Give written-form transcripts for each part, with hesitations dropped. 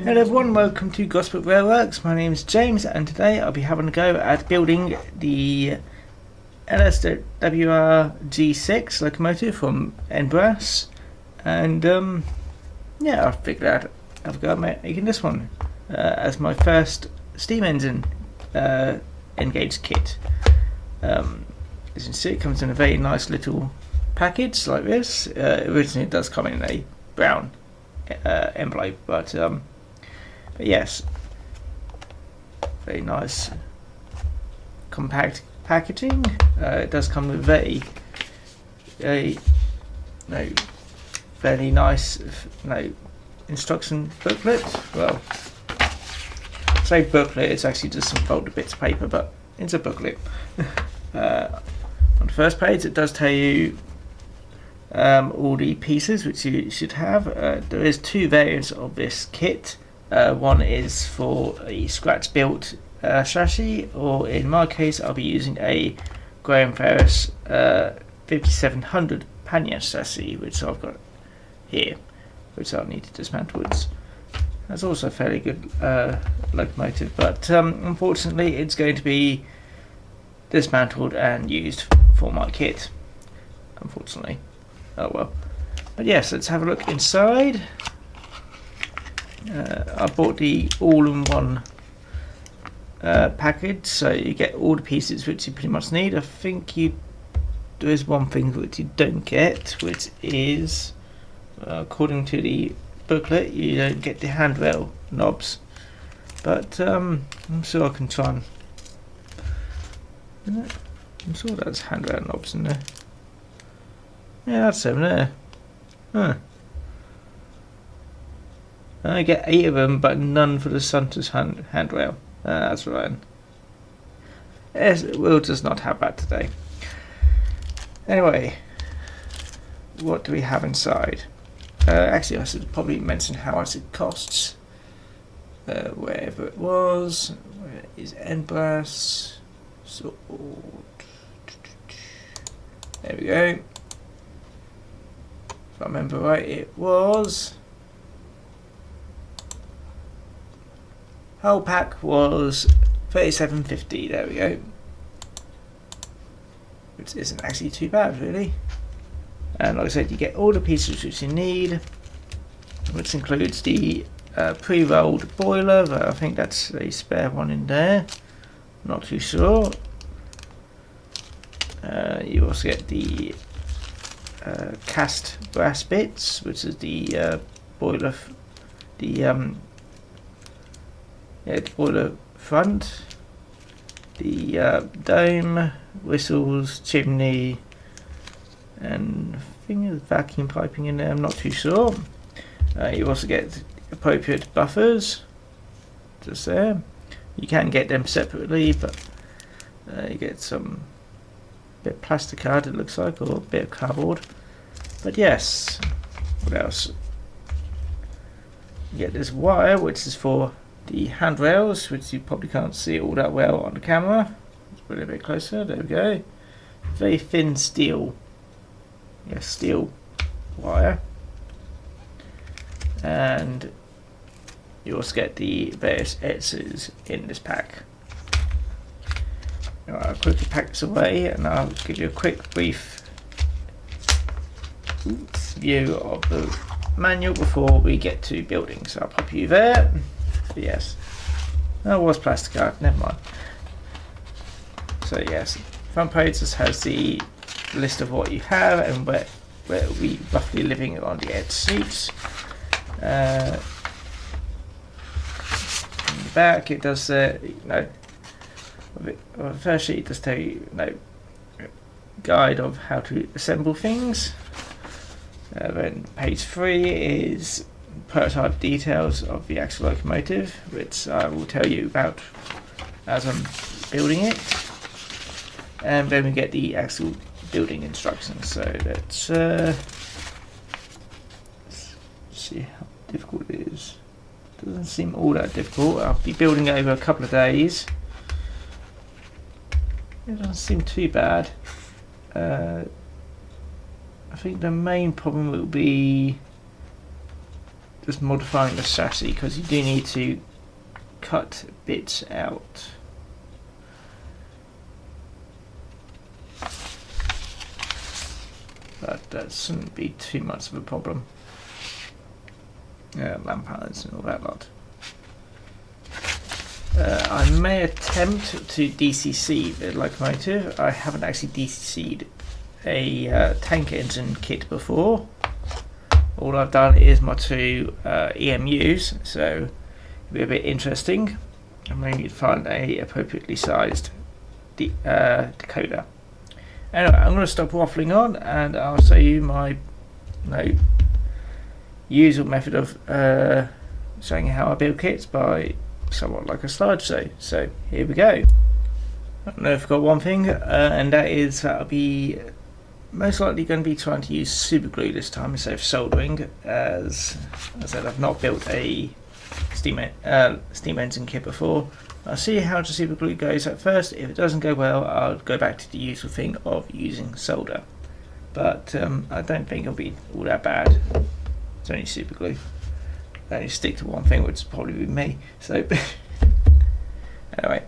Hello everyone, welcome to Gosport Railworks. My name is James and today I'll be having a go at building the LSWR G6 locomotive from Brass, and yeah, I figured I'd have a go at making this one as my first steam engine engaged kit. As you can see, it comes in a very nice little package like this. Originally it does come in a brown envelope, but yes, very nice compact packaging. It does come with a fairly nice instruction booklet. Well, I say booklet, it's actually just some folded bits of paper, but it's a booklet. On the first page it does tell you all the pieces which you should have. There is two variants of this kit. One is for a scratch built chassis, or in my case I'll be using a Graham Ferris 5700 pannier chassis, which I've got here, which I'll need to dismantle. That's also a fairly good locomotive, but unfortunately it's going to be dismantled and used for my kit, unfortunately. Oh well. But yes, let's have a look inside. I bought the all-in-one package, so you get all the pieces which you pretty much need. I think there is one thing which you don't get, which is, according to the booklet, you don't get the handrail knobs. But I'm sure I can try and... I'm sure there's handrail knobs in there. Yeah, that's them there. Huh. I get 8 of them, but none for the Santa's handrail. That's right. Yes, we'll just not have that today. Anyway, what do we have inside? Actually, I should probably mention how much it costs. Wherever it was. Where is Brass? So, there we go. If I remember right, it was... whole pack was $37.50. There we go, which isn't actually too bad really. And like I said, you get all the pieces which you need, which includes the pre-rolled boiler. But I think that's a spare one in there, not too sure. You also get the cast brass bits, which is the boiler, the boiler front, the dome, whistles, chimney, and I think there's vacuum piping in there, I'm not too sure. You also get appropriate buffers, just there. You can get them separately, but you get some bit of plastic card, it looks like, or a bit of cardboard. But yes, what else? You get this wire, which is for the handrails, which you probably can't see all that well on the camera. Let's put it a bit closer. There we go. Very thin steel. Yes, steel wire. And you also get the various edges in this pack. Now, I'll quickly pack this away and I'll give you a quick brief view of the manual before we get to building. So I'll pop you there. Yes, that was plastic card, never mind. So yes, front page just has the list of what you have and where we roughly living on the edge seats. In the back it does the first sheet does tell you, guide of how to assemble things. Then page 3 is prototype details of the actual locomotive, which I will tell you about as I'm building it, and then we get the actual building instructions. So let's see how difficult it is. Doesn't seem all that difficult. I'll be building it over a couple of days. It doesn't seem too bad. I think the main problem will be just modifying the chassis, because you do need to cut bits out. But that shouldn't be too much of a problem. Lampers and all that lot. I may attempt to DCC the locomotive. I haven't actually DCC'd a tank engine kit before. All I've done is my two EMUs, so it'll be a bit interesting. I'm going to find a appropriately sized decoder. Anyway, I'm going to stop waffling on, and I'll show you my usual method of showing you how I build kits by somewhat like a slideshow. So here we go. I know I forgot one thing, and that is that I'll be most likely going to be trying to use super glue this time instead of soldering, as I said, I've not built a steam engine kit before. I'll see how the super glue goes at first. If it doesn't go well, I'll go back to the usual thing of using solder. But I don't think it'll be all that bad. It's only super glue. I only stick to one thing, which will probably be me. So anyway,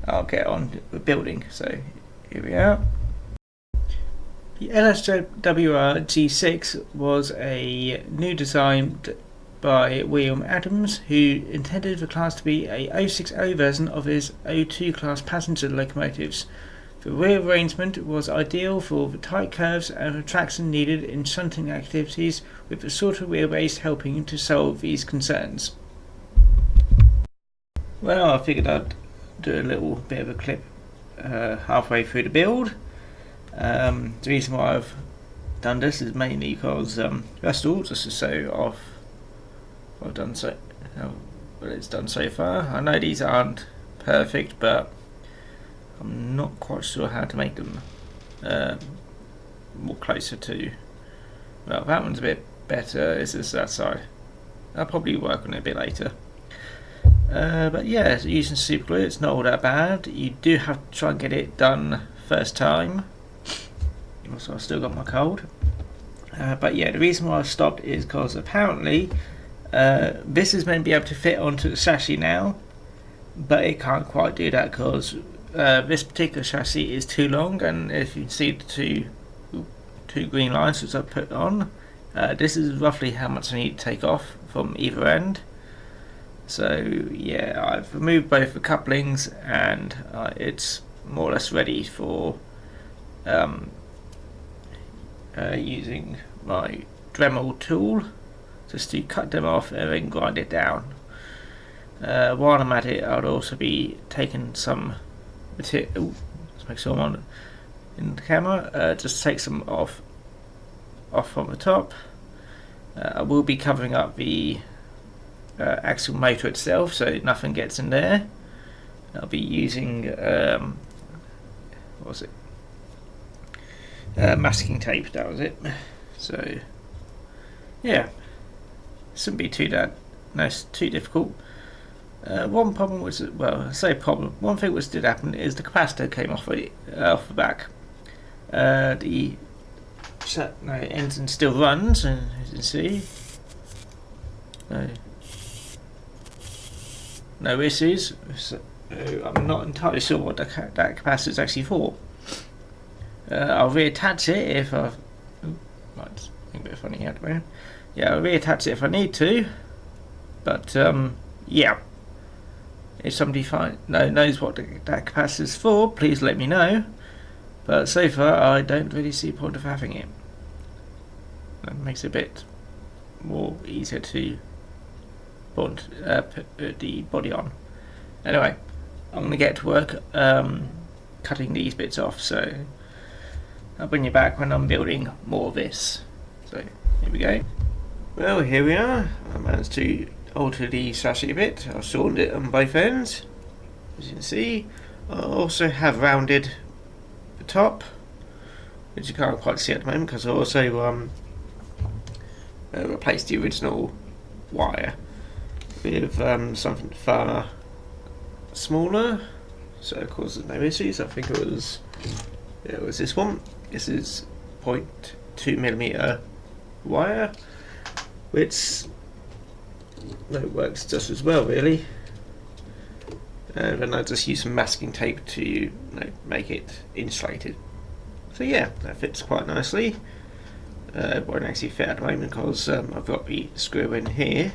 I'll get on with building. So here we are. The LSWR G6 was a new design by William Adams, who intended the class to be a 060 version of his 02 class passenger locomotives. The rear arrangement was ideal for the tight curves and the traction needed in shunting activities, with the shorter wheelbase helping to solve these concerns. Well, I figured I'd do a little bit of a clip halfway through the build. The reason why I've done this is mainly because first of all, just to show off what I've done what it's done so far. I know these aren't perfect, but I'm not quite sure how to make them more closer to. Well, that one's a bit better. It's just that side. I'll probably work on it a bit later. But yeah, using super glue, it's not all that bad. You do have to try and get it done first time. Also, I've still got my cold. But yeah, the reason why I stopped is because apparently this is meant to be able to fit onto the chassis now, but it can't quite do that because this particular chassis is too long, and if you see the two green lines which I put on, this is roughly how much I need to take off from either end. So yeah, I've removed both the couplings, and it's more or less ready for using my Dremel tool just to cut them off and then grind it down. While I'm at it, I'll also be taking some material. Let's make sure I'm on in the camera. Just take some off from the top. I will be covering up the axle motor itself, so nothing gets in there. I'll be using what was it? Masking tape. That was it. So yeah, shouldn't be too difficult. One problem was, well, I say problem. One thing which did happen is the capacitor came off the back. The engine still runs, and as you can see, no issues. So I'm not entirely sure what that capacitor is actually for. I'll reattach it if I. Right, a bit funny here, man. Yeah, I'll reattach it if I need to. But yeah, if somebody knows what that capacitor is for, please let me know. But so far, I don't really see a point of having it. That makes it a bit more easier to put the body on. Anyway, I'm going to get to work cutting these bits off, so I'll bring you back when I'm building more of this. So here we go. Well, here we are. I managed to alter the chassis a bit. I've shortened it on both ends, as you can see. I also have rounded the top, which you can't quite see at the moment because I also replaced the original wire with something far smaller, so of course there's no issues. I think it was this one. This is 0.2mm wire, which that works just as well, really. And I just use some masking tape to make it insulated. So yeah, that fits quite nicely. It won't actually fit at the moment because I've got the screw in here,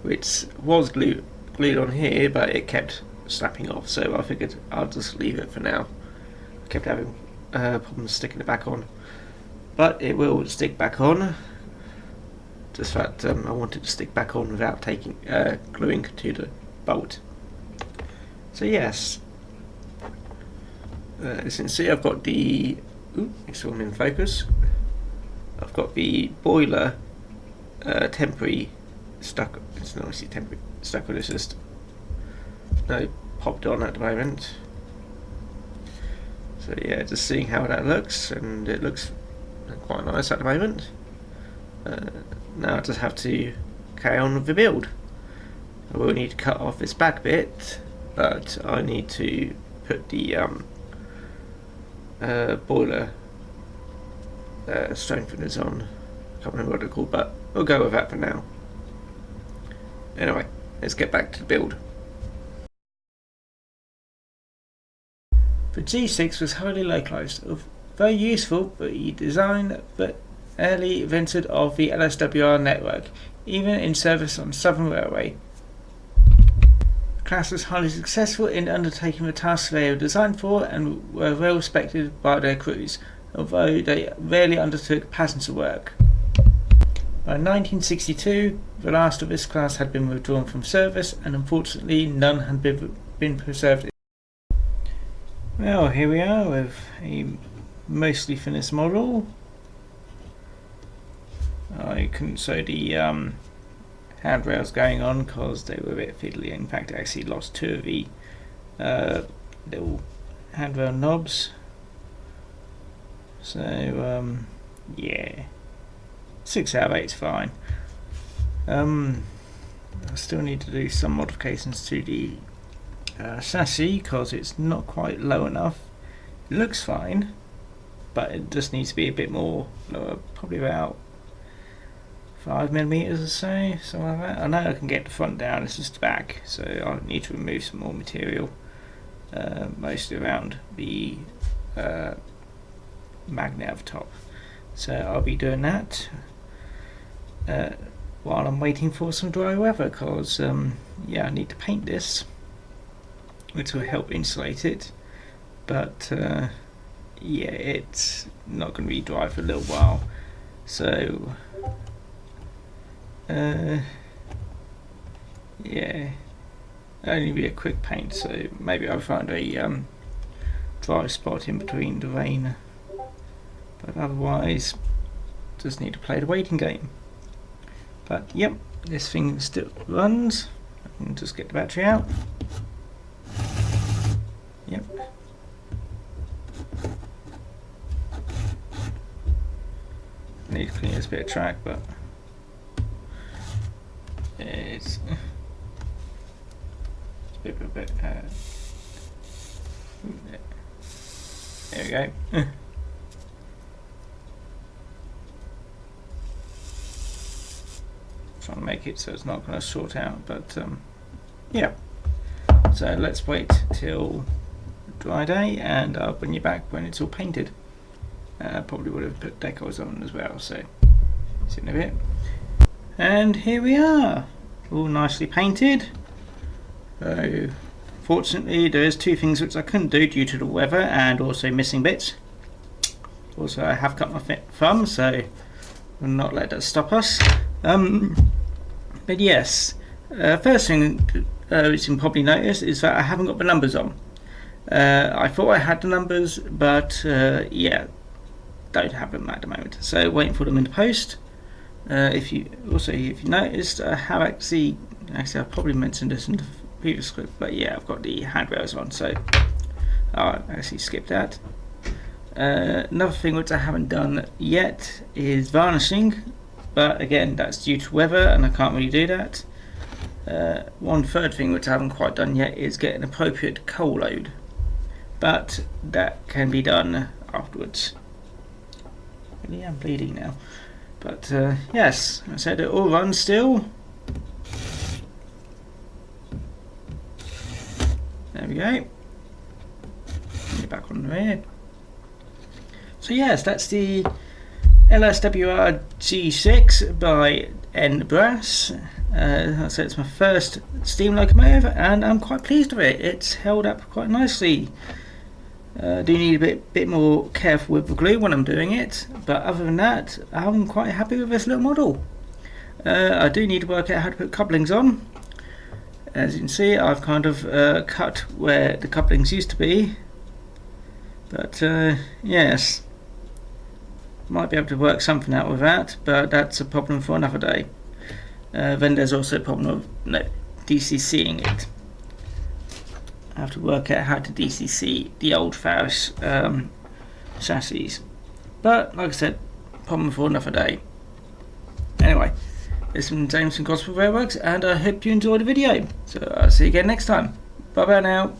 which was glued on here, but it kept snapping off, so I figured I'll just leave it for now. I kept having problems sticking it back on, but it will stick back on. Just that I wanted to stick back on without taking gluing to the bolt. So yes, as you can see, I've got the it's all in focus. I've got the boiler temporary stuck. It's not actually temporary stuck, but it's just popped on at the moment. So yeah, just seeing how that looks, and it looks quite nice at the moment. Now I just have to carry on with the build. I will need to cut off this back bit, but I need to put the boiler strengtheners on. I can't remember what they're called, but we'll go with that for now. Anyway, let's get back to the build. The G6 was highly localised, very useful, but the design but early invented of the LSWR network, even in service on Southern Railway. The class was highly successful in undertaking the tasks they were designed for and were well respected by their crews, although they rarely undertook passenger work. By 1962, the last of this class had been withdrawn from service, and unfortunately none had been preserved. Well, here we are with a mostly finished model. I couldn't sew the handrails going on because they were a bit fiddly. In fact, I actually lost two of the little handrail knobs. So yeah, 6 out of 8 is fine. I still need to do some modifications to the chassis because it's not quite low enough. It looks fine, but it just needs to be a bit more lower, probably about 5mm or so, something like that. I know I can get the front down, it's just the back, so I need to remove some more material, mostly around the magnet at the top. So I'll be doing that while I'm waiting for some dry weather, because yeah, I need to paint this, which will help insulate it, but yeah, it's not going to be dry for a little while, so yeah, only be a quick paint, so maybe I'll find a dry spot in between the rain, but otherwise just need to play the waiting game. But yep, this thing still runs. I can just get the battery out. Yep. Need to clean this bit of track, but it's a bit there we go. Trying to make it so it's not going to short out, but yeah, so let's wait till dry day and I'll bring you back when it's all painted. Probably would have put decals on as well, so see in a bit. And here we are, all nicely painted. So fortunately there is 2 things which I couldn't do due to the weather and also missing bits. Also I have cut my thumb, so we'll not let that stop us. But yes, first thing which you can probably notice is that I haven't got the numbers on. I thought I had the numbers, but yeah, don't have them at the moment, so waiting for them in the post. If you noticed, I have actually I probably mentioned this in the previous script, but yeah, I've got the handrails on, so I actually skipped that. Another thing which I haven't done yet is varnishing, but again that's due to weather and I can't really do that. One third thing which I haven't quite done yet is get an appropriate coal load, but that can be done afterwards. Really, I'm bleeding now. But yes, I said it all runs still. There we go. Get back on here. So yes, that's the LSWR G6 by N Brass. I said it's my first steam locomotive, and I'm quite pleased with it. It's held up quite nicely. Do need a bit more careful with the glue when I'm doing it, but other than that, I'm quite happy with this little model. I do need to work out how to put couplings on. As you can see, I've kind of cut where the couplings used to be, but yes, might be able to work something out with that, but that's a problem for another day. Then there's also a problem of DCCing it. I have to work out how to DCC the old Faris chassis, but like I said, problem for another day. Anyway, this has been James from Gosport Railworks, and I hope you enjoyed the video. So I'll see you again next time. Bye bye now.